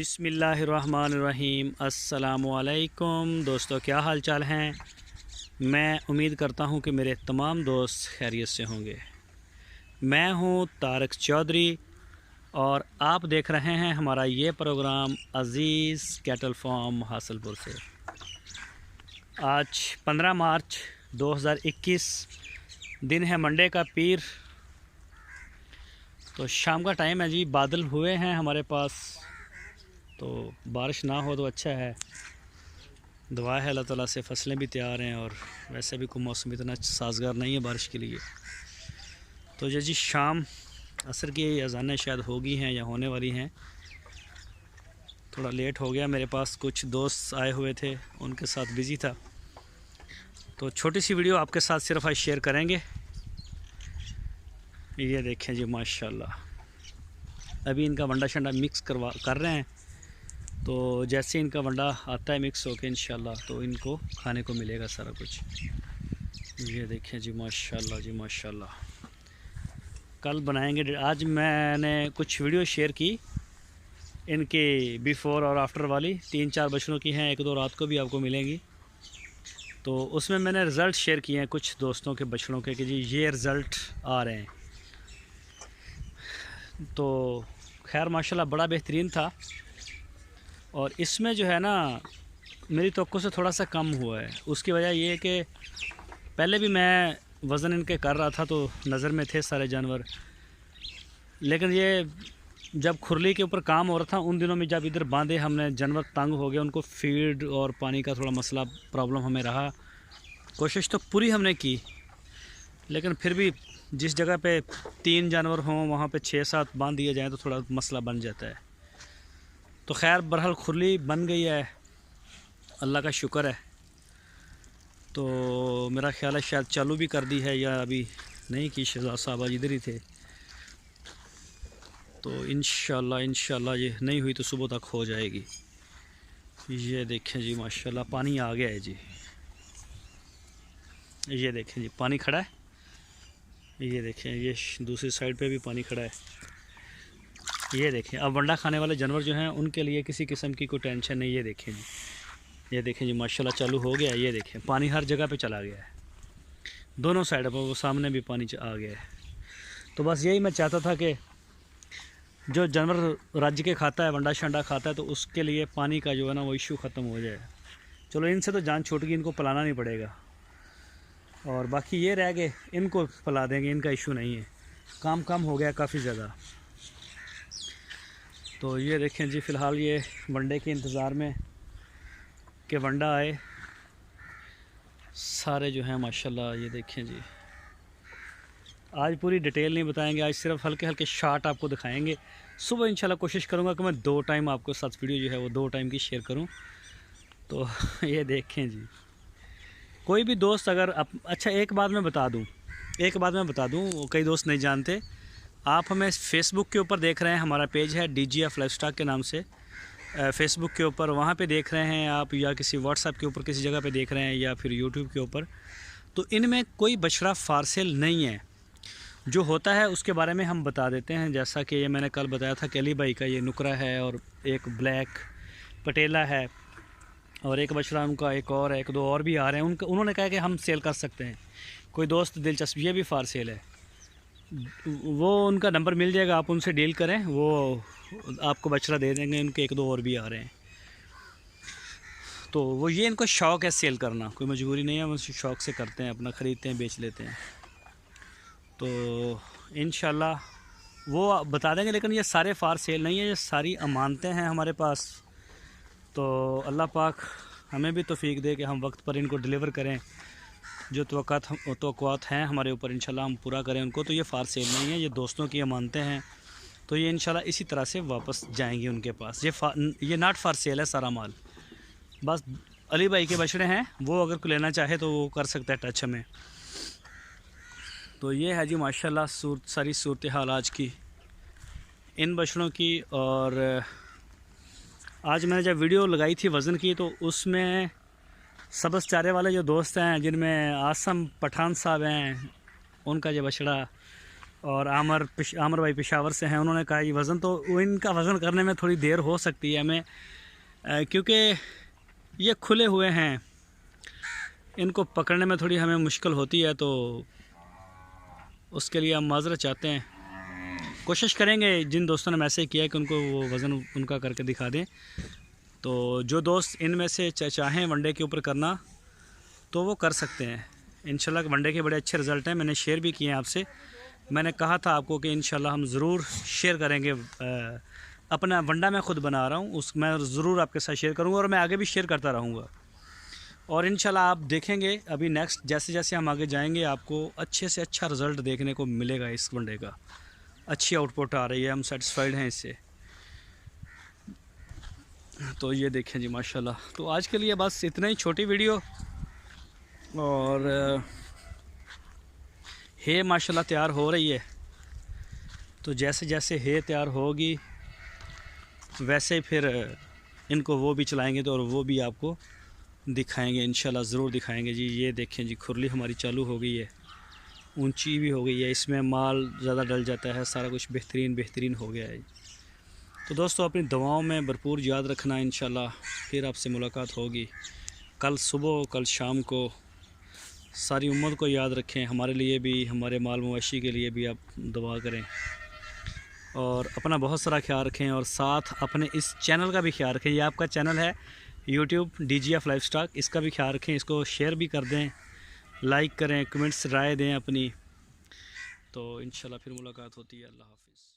बिस्मिल्लाहिर्रहमानिर्रहीम। अस्सलामुअलैकुम दोस्तों, क्या हाल चाल हैं। मैं उम्मीद करता हूं कि मेरे तमाम दोस्त खैरियत से होंगे। मैं हूं तारक चौधरी और आप देख रहे हैं हमारा ये प्रोग्राम अज़ीज़ कैटल फार्म हासलपुर से। आज 15 मार्च 2021 दिन है, मंडे का पीर। तो शाम का टाइम है जी, बादल हुए हैं हमारे पास, तो बारिश ना हो तो अच्छा है। दुआ है अल्लाह ताला से, फसलें भी तैयार हैं और वैसे भी कोई मौसम इतना साजगार नहीं है बारिश के लिए। तो जी शाम असर की अज़ानें शायद होगी हैं या होने वाली हैं। थोड़ा लेट हो गया, मेरे पास कुछ दोस्त आए हुए थे, उनके साथ बिज़ी था, तो छोटी सी वीडियो आपके साथ सिर्फ आज शेयर करेंगे। ये देखें जी माशाल्लाह, अभी इनका वंडा शंडा मिक्स कर रहे हैं। तो जैसे इनका वंडा आता है मिक्स होके इंशाल्लाह तो इनको खाने को मिलेगा सारा कुछ। ये देखें जी माशाल्लाह जी माशाल्लाह। कल बनाएंगे, आज मैंने कुछ वीडियो शेयर की इनके बिफ़ोर और आफ्टर वाली, 3-4 बछड़ों की हैं, 1-2 रात को भी आपको मिलेंगी। तो उसमें मैंने रिज़ल्ट शेयर किए हैं कुछ दोस्तों के बछड़ों के कि जी ये रिज़ल्ट आ रहे हैं। तो खैर माशाल्लाह बड़ा बेहतरीन था। और इसमें जो है ना, मेरी तवक्को से थोड़ा सा कम हुआ है। उसकी वजह ये है कि पहले भी मैं वज़न इनके कर रहा था तो नज़र में थे सारे जानवर, लेकिन ये जब खुरली के ऊपर काम हो रहा था उन दिनों में, जब इधर बांधे हमने, जानवर तंग हो गए, उनको फीड और पानी का थोड़ा मसला प्रॉब्लम हमें रहा। कोशिश तो पूरी हमने की, लेकिन फिर भी जिस जगह पे 3 जानवर हों वहाँ पे 6-7 बांध दिए जाएँ तो थोड़ा मसला बन जाता है। तो खैर बहरहाल खुरली बन गई है, अल्लाह का शुक्र है। तो मेरा ख़्याल है शायद चालू भी कर दी है या अभी नहीं की, शहजाद साहब आज इधर ही थे। तो इंशाल्लाह ये नहीं हुई तो सुबह तक हो जाएगी। ये देखें जी माशाल्लाह, पानी आ गया है जी। ये देखें जी पानी खड़ा है। ये देखें, ये दूसरी साइड पे भी पानी खड़ा है। ये देखें, अब वंडा खाने वाले जानवर जो हैं उनके लिए किसी किस्म की कोई टेंशन नहीं। ये देखें जी, ये देखें जी माशाल्लाह चालू हो गया है। ये देखें पानी हर जगह पे चला गया है, दोनों साइड पर, वो सामने भी पानी आ गया है। तो बस यही मैं चाहता था कि जो जानवर रज के खाता है, वंडा शंडा खाता है, तो उसके लिए पानी का जो है ना वो इशू ख़त्म हो जाए। चलो इनसे तो जान छूट गई, इनको पिलाना नहीं पड़ेगा, और बाकी ये रह गए इनको पिला देंगे, इनका इशू नहीं है। काम कम हो गया काफ़ी ज़्यादा। तो ये देखें जी, फ़िलहाल ये वंडे के इंतज़ार में कि वंडा आए सारे जो हैं माशाल्लाह। ये देखें जी, आज पूरी डिटेल नहीं बताएंगे, आज सिर्फ हल्के हल्के शार्ट आपको दिखाएंगे। सुबह इंशाल्लाह कोशिश करूंगा कि मैं 2 टाइम आपको साथ वीडियो जो है वो 2 टाइम की शेयर करूं। तो ये देखें जी, कोई भी दोस्त अगर अच्छा एक बात मैं बता दूं, कई दोस्त नहीं जानते। आप हमें फ़ेसबुक के ऊपर देख रहे हैं, हमारा पेज है DGF लाइफस्टॉक के नाम से फ़ेसबुक के ऊपर, वहाँ पे देख रहे हैं आप, या किसी व्हाट्सएप के ऊपर किसी जगह पे देख रहे हैं, या फिर यूट्यूब के ऊपर। तो इनमें कोई बछड़ा फारसेल नहीं है। जो होता है उसके बारे में हम बता देते हैं, जैसा कि ये मैंने कल बताया था कि अली भाई का ये नुकरा है और एक ब्लैक पटेला है, और एक बछड़ा उनका एक और है, 1-2 और भी आ रहे हैं। उन्होंने कहा कि हम सेल कर सकते हैं, कोई दोस्त दिलचस्प, ये भी फारसेल है। वो उनका नंबर मिल जाएगा, आप उनसे डील करें, वो आपको बछड़ा दे देंगे। उनके 1-2 और भी आ रहे हैं। तो वो ये इनको शौक़ है सेल करना, कोई मजबूरी नहीं है, वो शौक़ से करते हैं, अपना ख़रीदते हैं बेच लेते हैं। तो इंशाल्लाह वो बता देंगे, लेकिन ये सारे फार सेल नहीं है, ये सारी अमानतें हैं हमारे पास। तो अल्लाह पाक हमें भी तौफीक दे कि हम वक्त पर इनको डिलीवर करें। जो तवक्कुआत हैं हमारे ऊपर इंशाल्लाह हम पूरा करें उनको। तो ये फार सेल नहीं है, ये दोस्तों की अमानतें हैं। तो ये इंशाल्लाह इसी तरह से वापस जाएंगी उनके पास। ये नॉट फार सेल है सारा माल, बस अली भाई के बछड़े हैं, वो अगर कोई लेना चाहे तो वो कर सकता है टच हमें। तो ये है जी माशाल्लाह सारी सूरत हाल आज की इन बछड़ों की। और आज मैंने जब वीडियो लगाई थी वज़न की, तो उसमें सब्ज़ चारे वाले जो दोस्त हैं, जिनमें आसम पठान साहब हैं, उनका जो बछड़ा और आमर भाई पेशावर से हैं। उन्होंने कहा ये वज़न तो इनका वज़न करने में थोड़ी देर हो सकती है हमें, क्योंकि ये खुले हुए हैं, इनको पकड़ने में थोड़ी हमें मुश्किल होती है, तो उसके लिए हम माज़रत चाहते हैं। कोशिश करेंगे जिन दोस्तों ने मैसेज किया है कि उनको वो वज़न उनका करके दिखा दें। तो जो दोस्त इनमें से चाहें वनडे के ऊपर करना तो वो कर सकते हैं। इंशाल्लाह वनडे के बड़े अच्छे रिज़ल्ट हैं, मैंने शेयर भी किए हैं आपसे। मैंने कहा था आपको कि इंशाल्लाह हम ज़रूर शेयर करेंगे। अपना वनडा मैं ख़ुद बना रहा हूँ, उस मैं ज़रूर आपके साथ शेयर करूँगा और मैं आगे भी शेयर करता रहूँगा। और इंशाल्लाह आप देखेंगे अभी नेक्स्ट जैसे जैसे हम आगे जाएंगे आपको अच्छे से अच्छा रिज़ल्ट देखने को मिलेगा। इस वनडे का अच्छी आउटपुट आ रही है, हम सेटिस्फाइड हैं इससे। तो ये देखें जी माशाल्लाह। तो आज के लिए बस इतना ही, छोटी वीडियो। और है माशाल्लाह तैयार हो रही है, तो जैसे जैसे है तैयार होगी वैसे फिर इनको वो भी चलाएंगे तो और वो भी आपको दिखाएंगे इंशाल्लाह, ज़रूर दिखाएंगे जी। ये देखें जी खुरली हमारी चालू हो गई है, ऊंची भी हो गई है, इसमें माल ज़्यादा डल जाता है, सारा कुछ बेहतरीन हो गया है। तो दोस्तों अपनी दवाओं में भरपूर याद रखना, इंशाल्लाह फिर आपसे मुलाकात होगी कल सुबह कल शाम को। सारी उम्मत को याद रखें, हमारे लिए भी, हमारे माल मवेशी के लिए भी आप दुआ करें और अपना बहुत सारा ख्याल रखें। और साथ अपने इस चैनल का भी ख्याल रखें। ये आपका चैनल है YouTube DGF लाइफस्टॉक, इसका भी ख्याल रखें, इसको शेयर भी कर दें, लाइक करें, कमेंट्स राय दें अपनी। तो इंशाल्लाह फिर मुलाकात होती है। अल्लाह हाफ़िज़।